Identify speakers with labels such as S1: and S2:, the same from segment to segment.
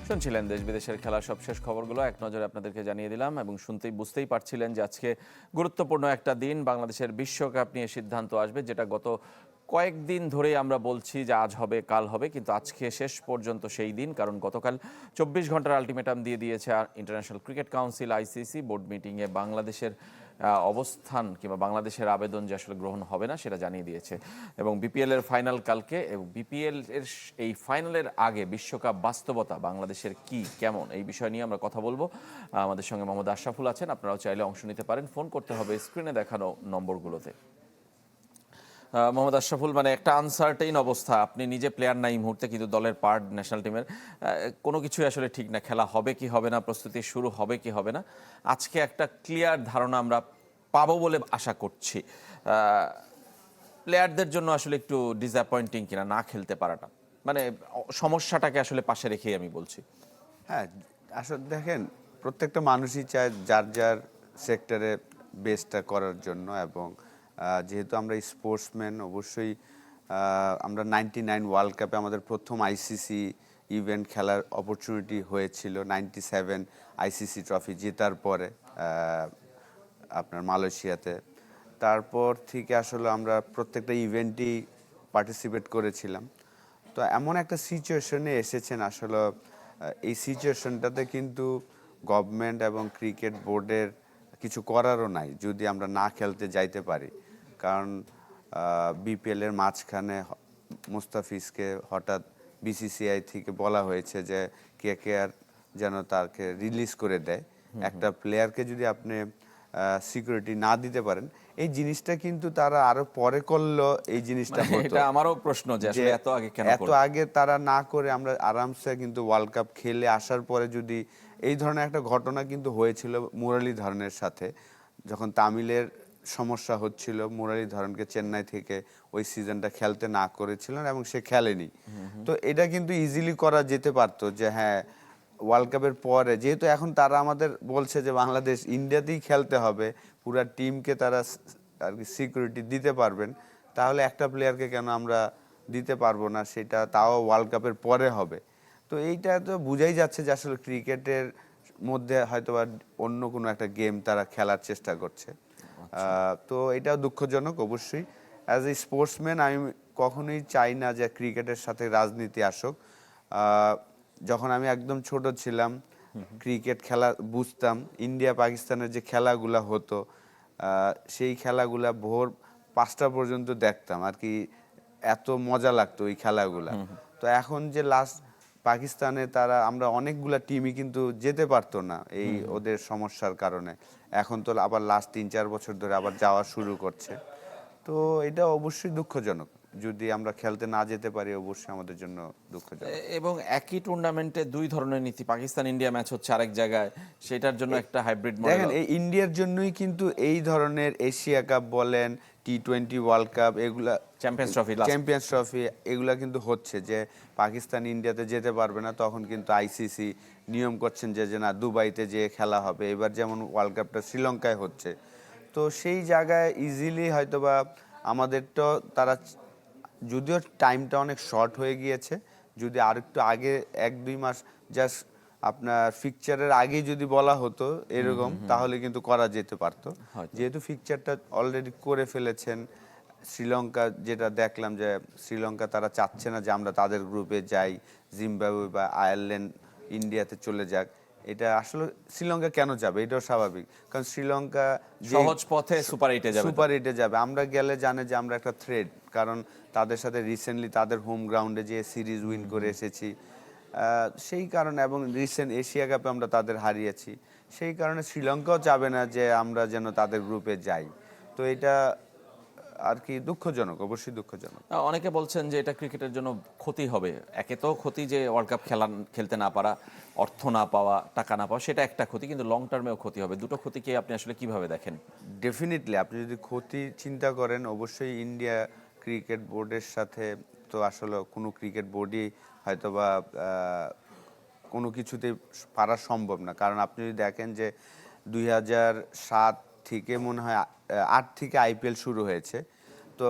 S1: শুনছিলেন দেশ বিদেশের খেলার সবশেষ খবরগুলো এক নজরে আপনাদেরকে জানিয়ে দিলাম এবং বুঝতেই পারছিলেন যে আজকে গুরুত্বপূর্ণ একটা দিন। বাংলাদেশের বিশ্বকাপ নিয়ে সিদ্ধান্ত আসবে, যেটা গত কয়েকদিন ধরেই আমরা বলছি যে আজ হবে কাল হবে, কিন্তু আজকে শেষ পর্যন্ত সেই দিন। কারণ গতকাল 24 ঘন্টার আলটিমেটাম দিয়ে দিয়েছে international cricket council ICC. Board মিটিংয়ে বাংলাদেশের অবস্থান কিংবা বাংলাদেশের আবেদন যে আসলে গ্রহণ হবে না সেটা জানিয়ে দিয়েছে। এবং বিপিএল এর ফাইনাল কালকে, এবং বিপিএল এর এই ফাইনালের আগে বিশ্বকাপ বাস্তবতা বাংলাদেশের কি কেমন, এই বিষয় নিয়ে আমরা কথা বলবো। আমাদের সঙ্গে মোহাম্মদ আশরাফুল আছেন, আপনারাও চাইলে অংশ নিতে পারেন। ফোন করতে হবে স্ক্রিনে দেখানো নম্বরগুলোতে। মোহাম্মদ আশরাফুল, মানে একটা আনসার্টেইন অবস্থা, আপনি নিজে প্লেয়ার নাই এই মুহূর্তে, কিন্তু দলের পার্ট, ন্যাশনাল টিমের কোনো কিছুই আসলে ঠিক না। খেলা হবে কি হবে না, প্রস্তুতি শুরু হবে কি হবে না, আজকে একটা ক্লিয়ার ধারণা আমরা পাবো বলে আশা করছি। প্লেয়ারদের জন্য আসলে একটু ডিসঅ্যাপয়েন্টিং কিনা না খেলতে পারাটা, মানে সমস্যাটাকে আসলে পাশে রেখেই আমি বলছি।
S2: হ্যাঁ, আসলে দেখেন, প্রত্যেকটা মানুষই চায় যার যার সেক্টরে বেস্টটা করার জন্য। এবং যেহেতু আমরা স্পোর্টসম্যান, অবশ্যই আমরা 99 ওয়ার্ল্ড কাপে আমাদের প্রথম আইসিসি ইভেন্ট খেলার অপরচুনিটি হয়েছিল 97 আইসিসি ট্রফি জেতার পরে আপনার মালয়েশিয়াতে। তারপর থেকে আসলে আমরা প্রত্যেকটা ইভেন্টেই পার্টিসিপেট করেছিলাম। তো এমন একটা সিচুয়েশনে এসেছেন আসলে, এই সিচুয়েশনটাতে কিন্তু গভর্নমেন্ট এবং ক্রিকেট বোর্ডের কিছু করারও নাই যদি আমরা না খেলতে যাইতে পারি। কারণ বিপিএলের মাঝখানে মুস্তাফিজকে হঠাৎ বিসিসিআই থেকে বলা হয়েছে যে কেকেআর যেন তাকে রিলিজ করে দেয়। একটা প্লেয়ারকে যদি আপনি সিকিউরিটি না দিতে পারেন, এই জিনিসটা কিন্তু তারা আরো পরে করলো। এই জিনিসটা
S1: এটা আমারও প্রশ্ন যে আসলে এত আগে কেন করলো?
S2: এত আগে তারা না করে আমরা আরামসে কিন্তু ওয়ার্ল্ড কাপ খেলে আসার পরে যদি এই ধরনের একটা ঘটনা কিন্তু হয়েছিল মুরলীধরনের সাথে, যখন তামিলের সমস্যা হচ্ছিল, মুরলীধরনকে চেন্নাই থেকে ওই সিজনটা খেলতে না করেছিলেন এবং সে খেলেনি। তো এটা কিন্তু ইজিলি করা যেতে পারতো যে হ্যাঁ, ওয়ার্ল্ড কাপের পরে যেহেতু এখন তারা আমাদের বলছে যে বাংলাদেশ ইন্ডিয়াতেই খেলতে হবে, পুরো টিমকে তারা আর কি সিকিউরিটি দিতে পারবেন, তাহলে একটা প্লেয়ারকে কেন আমরা দিতে পারবো না, সেটা তাও ওয়ার্ল্ড কাপের পরে হবে। তো এইটা তো বুঝাই যাচ্ছে যে আসলে ক্রিকেটের মধ্যে হয়তো বা অন্য কোনো একটা গেম তারা খেলার চেষ্টা করছে। তো এটা দুঃখজনক অবশ্যই। অ্যাজ এ স্পোর্টসম্যান আমি কখনোই চাই না যে ক্রিকেটের সাথে রাজনীতি আসুক। যখন আমি একদম ছোট ছিলাম, ক্রিকেট খেলা বুঝতাম, ইন্ডিয়া পাকিস্তানের যে খেলাগুলা হতো, সেই খেলাগুলা ভোর 5টা পর্যন্ত দেখতাম আর কি, এত মজা লাগতো ওই খেলাগুলা। তো এখন যে লাস্ট পাকিস্তানে তারা, আমরা অনেকগুলা টিমই কিন্তু যেতে পারতো না এই ওদের সমস্যার কারণে। এখন তো আবার লাস্ট 3-4 বছর ধরে আবার যাওয়া শুরু করছে। তো এটা অবশ্যই দুঃখজনক, যদি আমরা খেলতে না যেতে পারি অবশ্যই আমাদের জন্য দুঃখজনক।
S1: এবং একই টুর্নামেন্টে দুই ধরনের নীতি, পাকিস্তান ইন্ডিয়া ম্যাচ হচ্ছে আরেক জায়গায়, সেটার জন্য একটা হাইব্রিড মডেল।
S2: দেখেন, এই ইন্ডিয়ার জন্যই কিন্তু এই ধরনের এশিয়া কাপ বলেন, টি20 ওয়ার্ল্ড কাপ, এগুলা চ্যাম্পিয়ন্স ট্রফি এগুলা কিন্তু হচ্ছে যে পাকিস্তান ইন্ডিয়াতে যেতে পারবে না, তখন কিন্তু আইসিসি নিয়ম করছেন যে না, দুবাইতে যে খেলা হবে। এবার যেমন ওয়ার্ল্ড কাপটা শ্রীলঙ্কায় হচ্ছে, তো সেই জায়গায় ইজিলি হয়তোবা আমাদের তো তারা, যদিও টাইমটা অনেক শর্ট হয়ে গিয়েছে, যদি আর একটু আগে 1-2 মাস জাস্ট আপনার ফিকচারের আগেই যদি বলা হতো এরকম, তাহলে কিন্তু করা যেতে পারতো। যেহেতু ফিকচারটা অলরেডি করে ফেলেছেন শ্রীলঙ্কা, যেটা দেখলাম যে শ্রীলঙ্কা তারা চাচ্ছে না যে আমরা তাদের গ্রুপে যাই, জিম্বাবুয়ে বা আয়ারল্যান্ড ইন্ডিয়াতে চলে যাক। এটা আসলে শ্রীলঙ্কা কেন যাবে, এটাও স্বাভাবিক, কারণ শ্রীলঙ্কা
S1: সহজ পথে সুপার এইটে যাবে।
S2: আমরা গেলে জানে যে আমরা একটা থ্রেড, কারণ তাদের সাথে রিসেন্টলি তাদের হোম গ্রাউন্ডে যে সিরিজ উইন করে এসেছি, সেই কারণে, এবং রিসেন্ট এশিয়া কাপে আমরা তাদের হারিয়েছি, সেই কারণে শ্রীলঙ্কাও চাবে না যে আমরা যেন তাদের গ্রুপে যাই। তো এটা আর কি দুঃখজনক, অবশ্যই দুঃখজনক।
S1: অনেকে বলছেন যে এটা ক্রিকেটের জন্য ক্ষতি হবে। একে তো ক্ষতি যে ওয়ার্ল্ড কাপ খেলতে না পারা, অর্থ না পাওয়া, টাকা না পাওয়া, সেটা একটা ক্ষতি, কিন্তু লং টার্মেও ক্ষতি হবে। দুটো ক্ষতিকে আপনি আসলে কিভাবে দেখেন?
S2: ডেফিনেটলি আপনি যদি ক্ষতি চিন্তা করেন, অবশ্যই ইন্ডিয়া ক্রিকেট বোর্ডের সাথে তো আসলে কোনো ক্রিকেট বোর্ডই হয়তোবা কোনো কিছুতে পারা সম্ভব না। কারণ আপনি যদি দেখেন যে 2007 থেকে মনে হয় 8 থেকে আইপিএল শুরু হয়েছে, তো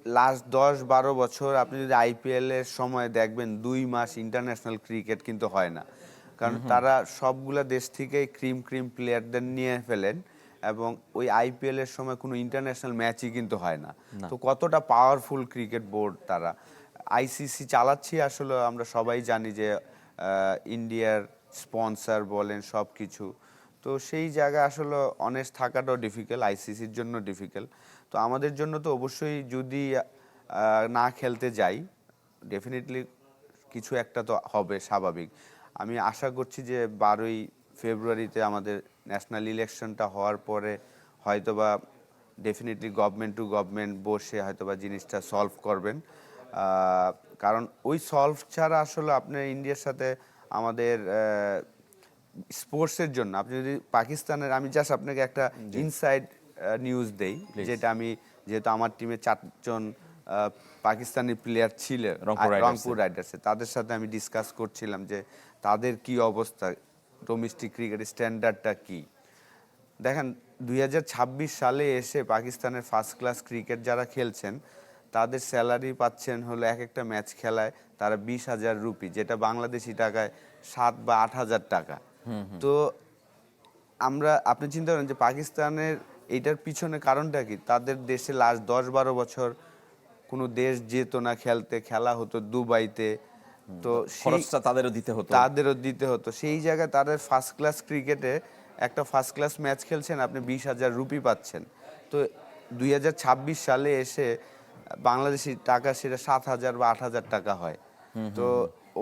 S2: লাস্ট 10-12 বছর আপনি যদি আইপিএল এর সময় দেখবেন 2 মাস ইন্টারন্যাশনাল ক্রিকেট কিন্তু হয় না, কারণ তারা সবগুলা দেশ থেকে ক্রিম প্লেয়ারদের নিয়ে ফেলেন এবং ওই আইপিএল এর সময় কোনো ইন্টারন্যাশনাল ম্যাচই কিন্তু হয় না। তো কতটা পাওয়ারফুল ক্রিকেট বোর্ড তারা, আইসিসি চালাচ্ছি আসলে আমরা সবাই জানি যে ইন্ডিয়ার স্পন্সর বলেন সব কিছু। তো সেই জায়গায় আসলে অনেস্ট থাকাটাও ডিফিকাল্ট, আইসিসির জন্য ডিফিকাল্ট। তো আমাদের জন্য তো অবশ্যই যদি না খেলতে যাই ডেফিনেটলি কিছু একটা তো হবে স্বাভাবিক। আমি আশা করছি যে 12ই ফেব্রুয়ারিতে আমাদের ন্যাশনাল ইলেকশনটা হওয়ার পরে হয়তোবা ডেফিনেটলি গভর্নমেন্ট টু গভর্নমেন্ট বসে হয়তোবা জিনিসটা সলভ করবেন। কারণ ওই সলভ ছাড়া আসলে আপনার ইন্ডিয়ার সাথে আমাদের স্পোর্টসের জন্য আপনি যদি পাকিস্তানের, আমি জাস্ট আপনাকে একটা ইনসাইড নিউজ দেই, যেটা আমি যেহেতু আমার টিমে 4জন পাকিস্তানি প্লেয়ার ছিল রংপুর রাইডার্সে, তাদের সাথে আমি ডিসকাস করছিলাম যে তাদের কি অবস্থা, ডোমেস্টিক ক্রিকেট স্ট্যান্ডার্ডটা কি। দেখেন 2026 সালে এসে পাকিস্তানের ফার্স্ট ক্লাস ক্রিকেট যারা খেলছেন তাদের স্যালারি পাচ্ছেন হলো এক একটা ম্যাচ খেলায় তারা 20,000 রুপি, যেটা বাংলাদেশি টাকায় 7 বা 8,000 টাকা। তো আপনি চিন্তা করেন যে পাকিস্তানের এইটার পিছনে কারণটা কি, তাদের দেশে লাস্ট 10-12 বছর কোনো দেশ যেত না খেলতে, খেলা হতো দুবাইতে, তো
S1: খরচটা তাদেরও দিতে হতো।
S2: সেই জায়গায় তাদের ফার্স্ট ক্লাস ক্রিকেটে একটা ফার্স্ট ক্লাস ম্যাচ খেলছেন আপনি 20,000 রুপি পাচ্ছেন। তো 2026 সালে এসে বাংলাদেশি টাকা সেটা 7,000 বা 8,000 টাকা হয়। তো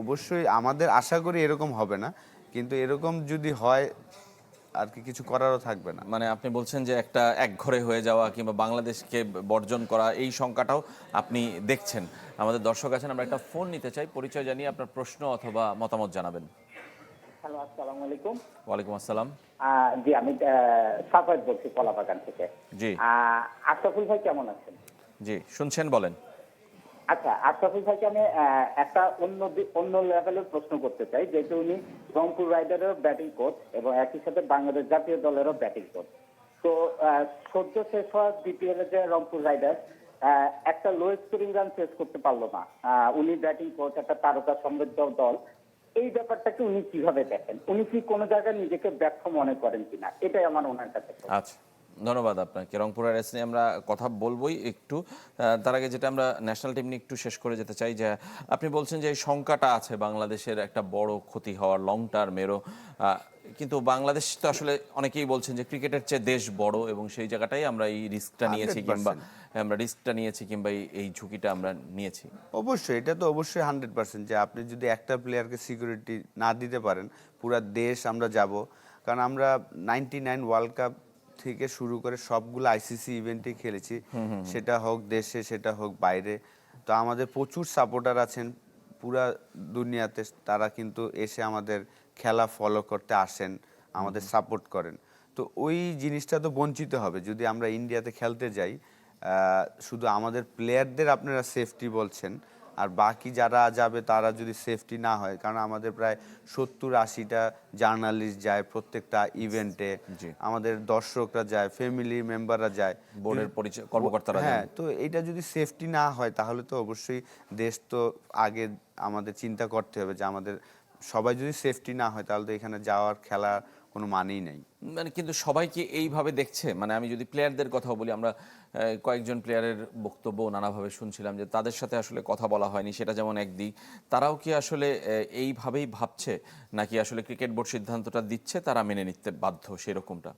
S2: অবশ্যই আমাদের আশা করি এরকম হবে না, কিন্তু এরকম যদি হয় আর কি কিছু করারও থাকবে না।
S1: মানে আপনি বলছেন যে একটা একঘরে হয়ে যাওয়া কিংবা বাংলাদেশকে বর্জন করা, এই সংখ্যাটাও আপনি দেখছেন। আমাদের দর্শক আছেন, আমরা একটা ফোন নিতে চাই। পরিচয় জানিয়ে আপনার প্রশ্ন অথবা মতামত জানাবেন।
S3: হ্যালো, আসসালামু আলাইকুম।
S1: ওয়ালাইকুম আসসালাম।
S3: জি, আমি সাফায়েত বলছি কলাবাগান থেকে।
S1: জি
S3: আশরাফুল ভাই কেমন আছেন?
S1: জি, শুনছেন, বলেন।
S3: আচ্ছা, আশরাফুল ভাইকে আমি একটা অন্য লেভেলের প্রশ্ন করতে চাই, যেহেতু উনি রংপুর রাইডারেরও ব্যাটিং কোচ এবং একই সাথে বাংলাদেশ জাতীয় দলেরও ব্যাটিং কোচ। তো সদ্য শেষ হওয়া বিপিএল এর যে রংপুর রাইডার একটা লো স্কোরিং রান শেষ করতে পারলো না। উনি ব্যাটিং কোচ, একটা তারকা সমৃদ্ধ দল। এই ব্যাপারটাকে উনি কিভাবে দেখেন? উনি কি কোনো জায়গায় নিজেকে ব্যর্থ মনে করেন কিনা, এটাই আমার ওনার কাছে।
S1: আচ্ছা, ধন্যবাদ আপনাকে। রংপুর রাইডার্স নিয়ে আমরা কথা বলবোই একটু। তার আগে যেটা আমরা ন্যাশনাল টিম নিয়ে একটু শেষ করে যেতে চাই, যে আপনি বলছেন যে এই শঙ্কাটা আছে বাংলাদেশের একটা বড় ক্ষতি হওয়ার লং টার্মেরও, কিন্তু বাংলাদেশ তো আসলে অনেকেই বলছেন যে ক্রিকেটের চেয়ে দেশ বড় এবং সেই জায়গাটাই আমরা এই রিস্কটা নিয়েছি, কিংবা এই ঝুঁকিটা আমরা নিয়েছি।
S2: অবশ্যই, এটা তো অবশ্যই 100% যে আপনি যদি একটা প্লেয়ারকে সিকিউরিটি না দিতে পারেন, পুরা দেশ আমরা যাব। কারণ আমরা 99 ওয়ার্ল্ড কাপ থেকে শুরু করে সবগুলো আইসিসি ইভেন্টে খেলেছি, সেটা হোক দেশে সেটা হোক বাইরে। তো আমাদের প্রচুর সাপোর্টার আছেন পুরা দুনিয়াতে, তারা কিন্তু এসে আমাদের খেলা ফলো করতে আসেন, আমাদের সাপোর্ট করেন। তো ওই জিনিসটা তো বঞ্চিত হবে যদি আমরা ইন্ডিয়াতে খেলতে যাই। শুধু আমাদের প্লেয়ারদের আপনারা সেফটি বলছেন, আর বাকি যারা যাবে তারা যদি সেফটি না হয়, কারণ আমাদের প্রায় 70-80টা জার্নালিস্ট যায় প্রত্যেকটা ইভেন্টে, আমাদের দর্শকরা যায়, ফ্যামিলি মেম্বাররা যায়,
S1: বোর্ডের কর্মকর্তারা।
S2: হ্যাঁ, তো এটা যদি সেফটি না হয় তাহলে তো অবশ্যই দেশ তো আগে আমাদের চিন্তা করতে হবে যে আমাদের সবাই যদি সেফটি না হয় তাহলে তো এখানে যাওয়ার খেলা কোনো মানেই নেই।
S1: মানে কিন্তু সবাই কি এইভাবে দেখছে? মানে আমি যদি প্লেয়ারদের কথা বলি, আমরা কয়েকজন প্লেয়ারের বক্তব্য নানাভাবে শুনছিলাম যে তাদের সাথে আসলে কথা বলা হয়নি, সেটা যেমন একদিক। তারাও কি আসলে এইভাবেই ভাবছে, নাকি আসলে ক্রিকেট বোর্ড সিদ্ধান্তটা দিচ্ছে তারা মেনে নিতে বাধ্য, সেরকমটা?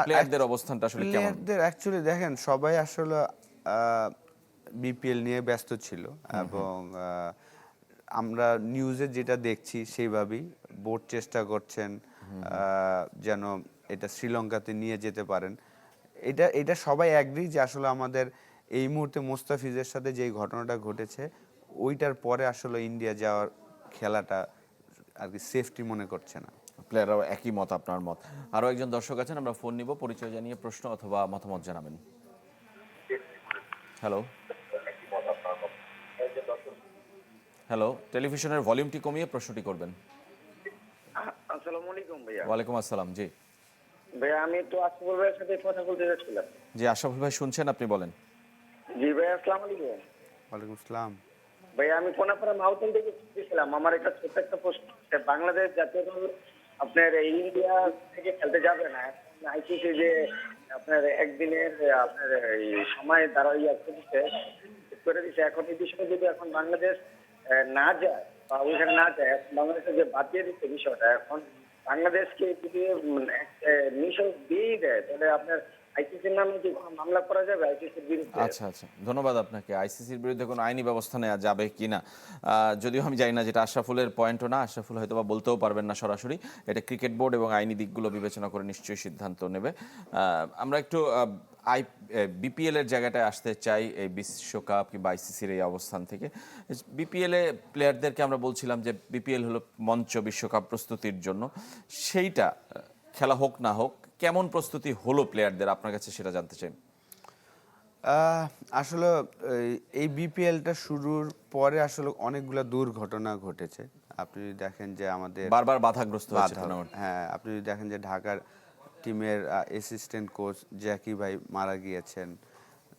S1: প্লেয়ারদের অবস্থানটা আসলে কেমন?
S2: প্লেয়ারদের অ্যাকচুয়ালি দেখেন সবাই আসলে বিপিএল নিয়ে ব্যস্ত ছিল এবং আমরা নিউজে যেটা দেখছি সেইভাবেই বোর্ড চেষ্টা করছেন যেন এটা শ্রীলঙ্কাতে নিয়ে যেতে পারেন। এটা সবাই অ্যাগ্রি যে আসলে আমাদের এই মুহূর্তে মোস্তাফিজের সাথে যেই ঘটনাটা ঘটেছে ওইটার পরে আসলে ইন্ডিয়া যাওয়ার খেলাটা আর কি সেফটি মনে করছে না।
S1: প্লেয়াররাও একই মত, আপনার মত। আরও একজন দর্শক আছেন, আমরা ফোন নিব। পরিচয় জানিয়ে প্রশ্ন অথবা মতামত জানাবেন। হ্যালো হ্যালো, টেলিভিশনের ভলিউমটি কমিয়ে প্রশ্নটি করবেন।
S4: আসসালামু আলাইকুম ভাইয়া।
S1: ওয়ালাইকুম আসসালাম। জি
S4: ভাইয়া, আমি তো আশরাফুল ভাইয়ের সাথে কথা বলতে যাচ্ছিলাম।
S1: জি, আশরাফুল ভাই শুনছেন, আপনি বলেন।
S4: জি ভাই, আসসালামু আলাইকুম।
S2: ওয়ালাইকুম আসসালাম।
S4: ভাই আমি কোনাপাড়া মাউন্টেন থেকে গেছিলাম। আমার একটা ছোট্ট একটা প্রশ্ন, যে বাংলাদেশ জাতীয় দল আপনার এই ইন্ডিয়া থেকে খেলতে যাবে না, আইসিসি যে আপনার একদিনের আপনার এই সময় দ্বারা করে দিচ্ছে, এখন এই বিষয়ে যদি এখন বাংলাদেশ না যায় বা ওইখানে না যায়, এখন বাংলাদেশে যে বাতিয়ে দিচ্ছে বিষয়টা, এখন বাংলাদেশকে যদি নিঃশব্দ দিয়েই দেয়, তাহলে আপনার আইসিসির নামে কি কোনো মামলা করা যাবে আইসিসির বিরুদ্ধে?
S1: আচ্ছা আচ্ছা, ধন্যবাদ আপনাকে। আইসিসির বিরুদ্ধে কোনো আইনি ব্যবস্থা নেওয়া যাবে কিনা যদিও আমি জানি না, যেটা আশরাফুলের পয়েন্টও না, আশরাফুল হয়তো বা বলতেও পারবেন না সরাসরি। এটা ক্রিকেট বোর্ড এবং আইনি দিকগুলো বিবেচনা করে নিশ্চয়ই সিদ্ধান্ত নেবে। আমরা একটু বিপিএল এর জায়গাটায় আসতে চাই, এই বিশ্বকাপ কিংবা আইসিসির এই অবস্থান থেকে। বিপিএল এ প্লেয়ারদেরকে আমরা বলছিলাম যে বিপিএল হলো মঞ্চ বিশ্বকাপ প্রস্তুতির জন্য, সেইটা খেলা হোক না হোক কেমন প্রস্তুতি হলো প্লেয়ারদের আপনার কাছে, সেটা জানতে চাই।
S2: আসলে এই বিপিএলটা শুরুর পরে আসলে অনেকগুলা দুর্ঘটনা ঘটেছে। আপনি যদি দেখেন যে আমাদের
S1: বারবার বাধাগ্রস্ত হয়েছে
S2: বাধা,
S1: টুর্নামেন্ট।
S2: হ্যাঁ, আপনি যদি দেখেন যে ঢাকার টিমের অ্যাসিস্ট্যান্ট কোচ জ্যাকি ভাই মারা গিয়েছেন।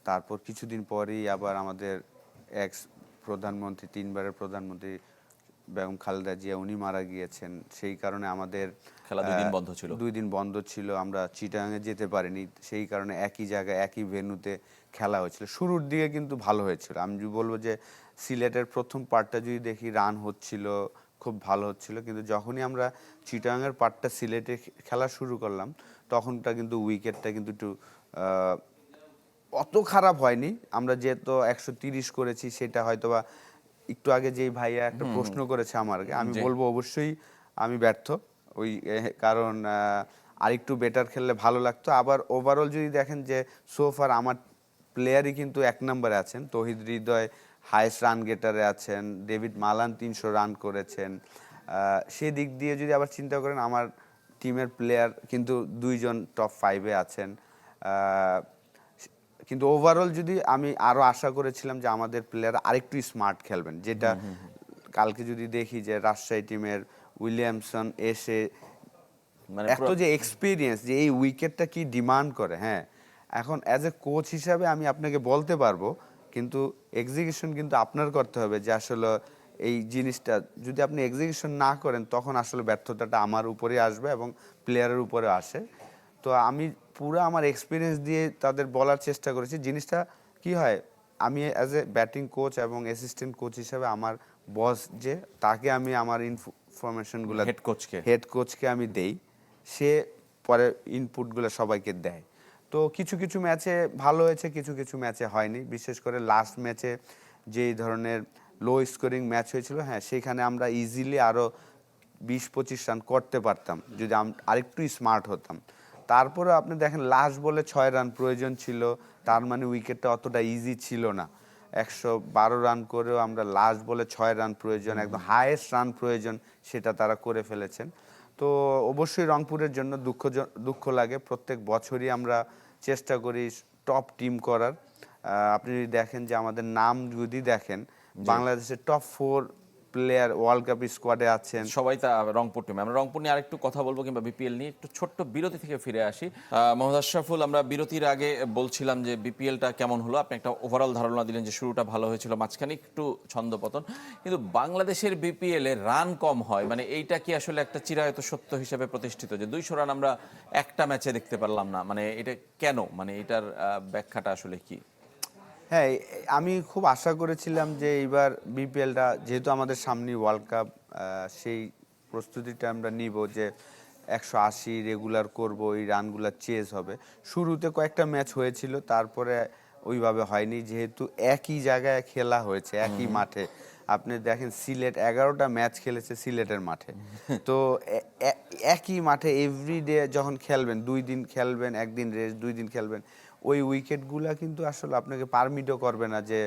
S2: তারপর কিছুদিন পরেই আবার আমাদের এক্স প্রধানমন্ত্রী, 3 বারের প্রধানমন্ত্রী বেগম খালেদা জিয়া, উনি মারা গিয়েছেন। সেই কারণে আমাদের
S1: খেলা 2 দিন বন্ধ ছিল।
S2: 2 দিন বন্ধ ছিল, আমরা চিটাগাংয়ে যেতে পারিনি। সেই কারণে একই জায়গায় একই ভেন্যুতে খেলা হয়েছিল। শুরুর দিকে কিন্তু ভালো হয়েছিল। আমি যদি বলবো যে সিলেটের প্রথম পার্টটা যদি দেখি, রান হচ্ছিল, খুব ভালো হচ্ছিল। কিন্তু যখনই আমরা চিটাগাংয়ের পার্টটা সিলেটে খেলা শুরু করলাম, তখনটা কিন্তু উইকেটটা কিন্তু একটু অত খারাপ হয়নি। আমরা যেহেতু 130 করেছি, সেটা হয়তোবা একটু আগে যেই ভাইয়া একটা প্রশ্ন করেছে আমাকে, আমি বলবো অবশ্যই আমি ব্যর্থ। ওই কারণ আরেকটু বেটার খেললে ভালো লাগতো। আবার ওভারঅল যদি দেখেন যে সোফার আমার প্লেয়ারই কিন্তু 1 নম্বরে আছেন। তৌহিদ হৃদয় হাইয়েস্ট রান গেটারে আছেন, ডেভিড মালান 300 রান করেছেন। সেদিক দিয়ে যদি আবার চিন্তা করেন, আমার টিমের প্লেয়ার কিন্তু 2 জন টপ 5-এ আছেন। কিন্তু ওভারঅল যদি আমি আরো আশা করেছিলাম যে আমাদের প্লেয়ার আরেকটু স্মার্ট খেলবেন, যেটা কালকে যদি দেখি যে রাজশাহী টিমের উইলিয়ামসন এসে
S1: মানে
S2: এত যে এক্সপিরিয়েন্স, যে এই উইকেটটা কি ডিমান্ড করে, হ্যাঁ, এখন অ্যাজ এ কোচ হিসাবে আমি আপনাকে বলতে পারবো, কিন্তু এক্সিকিউশন কিন্তু আপনার করতে হবে। যে আসলে এই জিনিসটা যদি আপনি এক্সিকিউশন না করেন, তখন আসলে ব্যর্থতাটা আমার উপরে আসবে এবং প্লেয়ারের উপরে আসে। তো আমি পুরো আমার এক্সপিরিয়েন্স দিয়ে তাদের বলার চেষ্টা করেছি। জিনিসটা কি হয়, আমি অ্যাজ এ ব্যাটিং কোচ এবং অ্যাসিস্ট্যান্ট কোচ হিসাবে আমার বস যে, তাকে আমি আমার ইনফরমেশনগুলো হেড কোচকে আমি দেই, সে পরে ইনপুটগুলো সবাইকে দেয়। তো কিছু কিছু ম্যাচে ভালো হয়েছে, কিছু কিছু ম্যাচে হয়নি। বিশেষ করে লাস্ট ম্যাচে যেই ধরনের লো স্কোরিং ম্যাচ হয়েছিল, হ্যাঁ, সেখানে আমরা ইজিলি আরও 20-25 রান করতে পারতাম যদি আরেকটু স্মার্ট হতাম। তারপরে আপনি দেখেন লাস্ট বলে 6 রান প্রয়োজন ছিল, তার মানে উইকেটটা অতটা ইজি ছিল না। 112 রান করেও আমরা লাস্ট বলে 6 রান প্রয়োজন, একদম হাইয়েস্ট রান প্রয়োজন, সেটা তারা করে ফেলেছেন। তো অবশ্যই রংপুরের জন্য দুঃখ লাগে। প্রত্যেক বছরই আমরা চেষ্টা করি টপ টিম করার। আপনি যদি দেখেন যে আমাদের নাম যদি দেখেন, বাংলাদেশের টপ 4 প্লেয়ার ওয়ার্ল্ড কাপ স্কোয়াডে আছেন
S1: সবাই। তা রংপুর টিমে, আমরা রংপুর নিয়ে আরেকটু কথা বলবো কিংবা বিপিএল নিয়ে একটু ছোট্ট বিরতি থেকে ফিরে আসি। মোহাম্মদ আশরাফুল, আমরা বিরতির আগে বলছিলাম যে বিপিএলটা কেমন হলো, আপনি একটা ওভারঅল ধারণা দিলেন যে শুরুটা ভালো হয়েছিল, মাঝখানে একটু ছন্দপতন, কিন্তু বাংলাদেশের বিপিএল এ রান কম হয়, মানে এইটা কি আসলে একটা চিরায়ত সত্য হিসেবে প্রতিষ্ঠিত যে 200 রান আমরা একটা ম্যাচে দেখতে পারলাম না, মানে এটা কেন, মানে এটার ব্যাখ্যাটা আসলে কি?
S2: হ্যাঁ, আমি খুব আশা করেছিলাম যে এইবার বিপিএলটা, যেহেতু আমাদের সামনে ওয়ার্ল্ড কাপ, সেই প্রস্তুতিটা আমরা নিব যে 180 রেগুলার করব, এই রানগুলো চেজ হবে। শুরুতে কয়েকটা ম্যাচ হয়েছিল, তারপরে ওইভাবে হয়নি। যেহেতু একই জায়গায় খেলা হয়েছে, একই মাঠে, আপনি দেখেন সিলেট 11টা ম্যাচ খেলেছে সিলেটের মাঠে। তো একই মাঠে এভরিডে যখন খেলবেন, 2 দিন খেলবেন, 1 দিন রেস্ট, 2 দিন খেলবেন, ওই উইকেটগুলা কিন্তু আসলে আপনাকে পারমিটও করবে না যে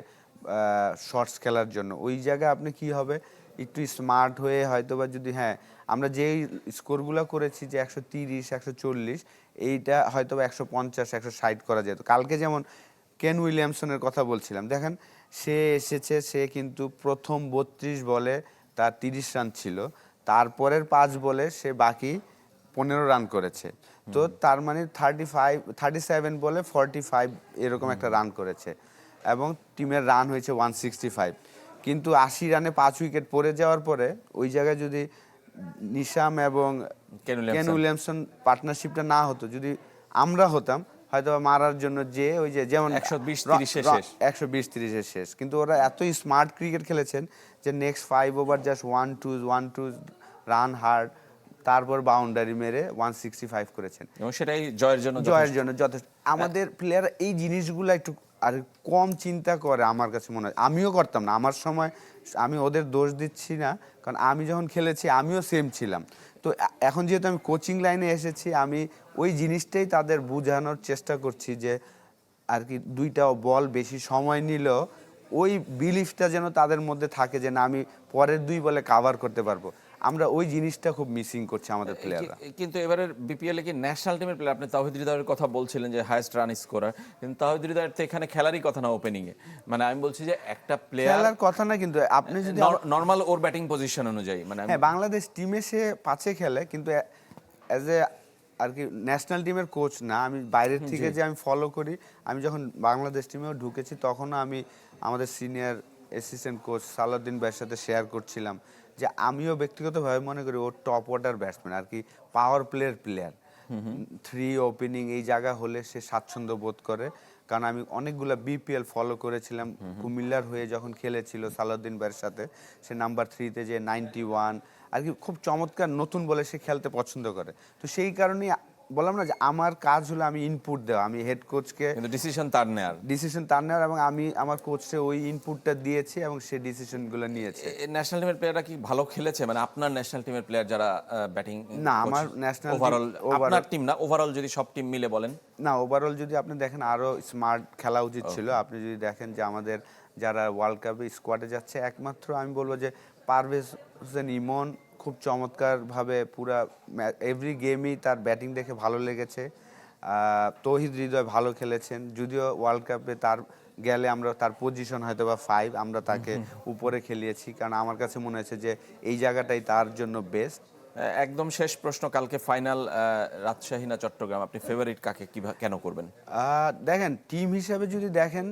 S2: শর্টস খেলার জন্য। ওই জায়গায় আপনি কি হবে, একটু স্মার্ট হয়ে হয়তোবা যদি, হ্যাঁ, আমরা যেই স্কোরগুলো করেছি যে 130, 140, এইটা হয়তোবা 150, 160 করা যেত। কালকে যেমন কেন উইলিয়ামসনের কথা বলছিলাম, দেখেন সে এসেছে, সে কিন্তু প্রথম 32 বলে তার 30 রান ছিল, তারপরের 5 বলে সে বাকি 15 রান করেছে। তো তার মানে 37 বলে 45 এরকম একটা রান করেছে। এবং টিমের রান হয়েছে 165, কিন্তু 80 রানে 5 উইকেট পড়ে যাওয়ার পরে ওই জায়গায় যদি নিশাম এবং কেন উইলিয়ামসন পার্টনারশিপটা না হতো, যদি আমরা হতাম হয়তো মারার জন্য যে ওই যে যেমন
S1: 120-30 শেষ
S2: 120-30 শেষ, কিন্তু ওরা এতই স্মার্ট ক্রিকেট খেলেছেন যে next 5 over just 1-2 run hard, তারপর বাউন্ডারি মেরে 165 করেছেন
S1: এবং সেটাই জয়ের জন্য
S2: যথেষ্ট। আমাদের প্লেয়ার এই জিনিসগুলো একটু আর কম চিন্তা করে আমার কাছে মনে হয়। আমিও করতাম না আমার সময়, আমি ওদের দোষ দিচ্ছি না, কারণ আমি যখন খেলেছি আমিও সেম ছিলাম। তো এখন যেহেতু আমি কোচিং লাইনে এসেছি, আমি ওই জিনিসটাই তাদের বোঝানোর চেষ্টা করছি যে আর কি দুইটা বল বেশি সময় নিলেও ওই বিলিফটা যেন তাদের মধ্যে থাকে যে না আমি পরের 2 বলে কাভার করতে পারবো। আমরা ওই জিনিসটা খুব মিসিং করছি আমাদের প্লেয়াররা।
S1: কিন্তু এবারের বিপিএল এ কি ন্যাশনাল টিমের প্লেয়ার, আপনি তাওহিদ হৃদয়ের কথা বলছিলেন যে হাইয়েস্ট রান স্কোরার, কিন্তু তাওহিদ হৃদয়ের তো এখানে খেলারই কথা না ওপেনিং এ, মানে আমি বলছি যে একটা প্লেয়ার
S2: খেলার কথা না, কিন্তু আপনি যদি
S1: নরমাল ওর ব্যাটিং পজিশন অনুযায়ী মানে
S2: হ্যাঁ বাংলাদেশ টিমে সে 5-এ খেলে, কিন্তু অ্যাজ এ আর কি ন্যাশনাল টিমের কোচ না, আমি বাইরের থেকে যে আমি ফলো করি। আমি যখন বাংলাদেশ টিমেও ঢুকেছি তখনও আমি আমাদের সিনিয়র অ্যাসিস্ট্যান্ট কোচ সালাউদ্দিন ভাইয়ের সাথে শেয়ার করছিলাম যে আমিও ব্যক্তিগতভাবে মনে করি ও টপ অর্ডার ব্যাটসম্যান, আর কি পাওয়ার প্লেয়ার 3 ওপেনিং এই জায়গা হলে সে স্বাচ্ছন্দ্য বোধ করে। কারণ আমি অনেকগুলো বিপিএল ফলো করেছিলাম, কুমিল্লার হয়ে যখন খেলেছিল সালাউদ্দিন ভাইয়ের সাথে, সে নাম্বার 3-তে যে 91 আর কি খুব চমৎকার নতুন বলে সে খেলতে পছন্দ করে। তো সেই কারণেই বললাম না যে আমার কাজ হলো আমি ইনপুট দেওয়া, আমি হেড কোচকে
S1: কিন্তু ডিসিশন তার নেয়ার
S2: এবং আমি আমার কোচকে ওই ইনপুটটা দিয়েছি এবং সে ডিসিশনগুলো নিয়েছে।
S1: ন্যাশনাল টিমের প্লেয়াররা কি ভালো খেলেছে, মানে আপনার ন্যাশনাল টিমের প্লেয়ার যারা ব্যাটিং
S2: না আমার ন্যাশনাল
S1: ওভারঅল, আপনার টিম না ওভারঅল যদি সব টিম মিলে বলেন,
S2: না ওভারঅল যদি আপনি দেখেন আরো স্মার্ট খেলা উচিত ছিল। আপনি যদি দেখেন যে আমাদের যারা ওয়ার্ল্ড কাপে স্কোয়াডে যাচ্ছে, একমাত্র আমি বলবো যে পারভেজ হোসেন ইমন খুব চমৎকারভাবে পুরা এভরি গেমই তার ব্যাটিং দেখে ভালো লেগেছে। তৌহিদ হৃদয় ভালো খেলেছেন, যদিও ওয়ার্ল্ড কাপে তার গেলে আমরা তার পজিশন হয়তো বা 5, আমরা তাকে উপরে খেলিয়েছি, কারণ আমার কাছে মনে হয়েছে যে এই জায়গাটাই তার জন্য বেস্ট।
S1: একদম শেষ প্রশ্ন, কালকে ফাইনাল রাজশাহী না চট্টগ্রাম, আপনি ফেভারিট কাকে কেন করবেন?
S2: দেখেন টিম হিসাবে যদি দেখেন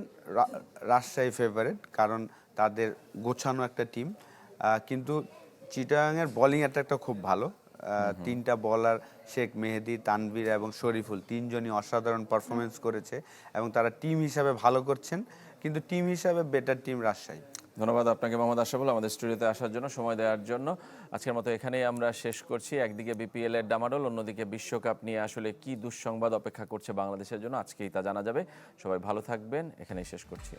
S2: রাজশাহী ফেভারিট, কারণ তাদের গোছানো একটা টিম, কিন্তু চিটাগাংয়ের বোলিং অ্যাটাকটা খুব ভালো। 3টা বলার শেখ মেহেদি, তানভীর এবং শরীফুল 3জনই অসাধারণ পারফরমেন্স করেছে এবং তারা টিম হিসাবে ভালো করছেন, কিন্তু টিম হিসাবে বেটার টিম রাজশাহী।
S1: ধন্যবাদ আপনাকে মোহাম্মদ আশরাফুল আমাদের স্টুডিওতে আসার জন্য, সময় দেওয়ার জন্য। আজকের মতো এখানেই আমরা শেষ করছি। একদিকে বিপিএল এর ডামাডোল, অন্যদিকে বিশ্বকাপ নিয়ে আসলে কি দুঃসংবাদ অপেক্ষা করছে বাংলাদেশের জন্য আজকেই তা জানা যাবে। সবাই ভালো থাকবেন, এখানেই শেষ করছি।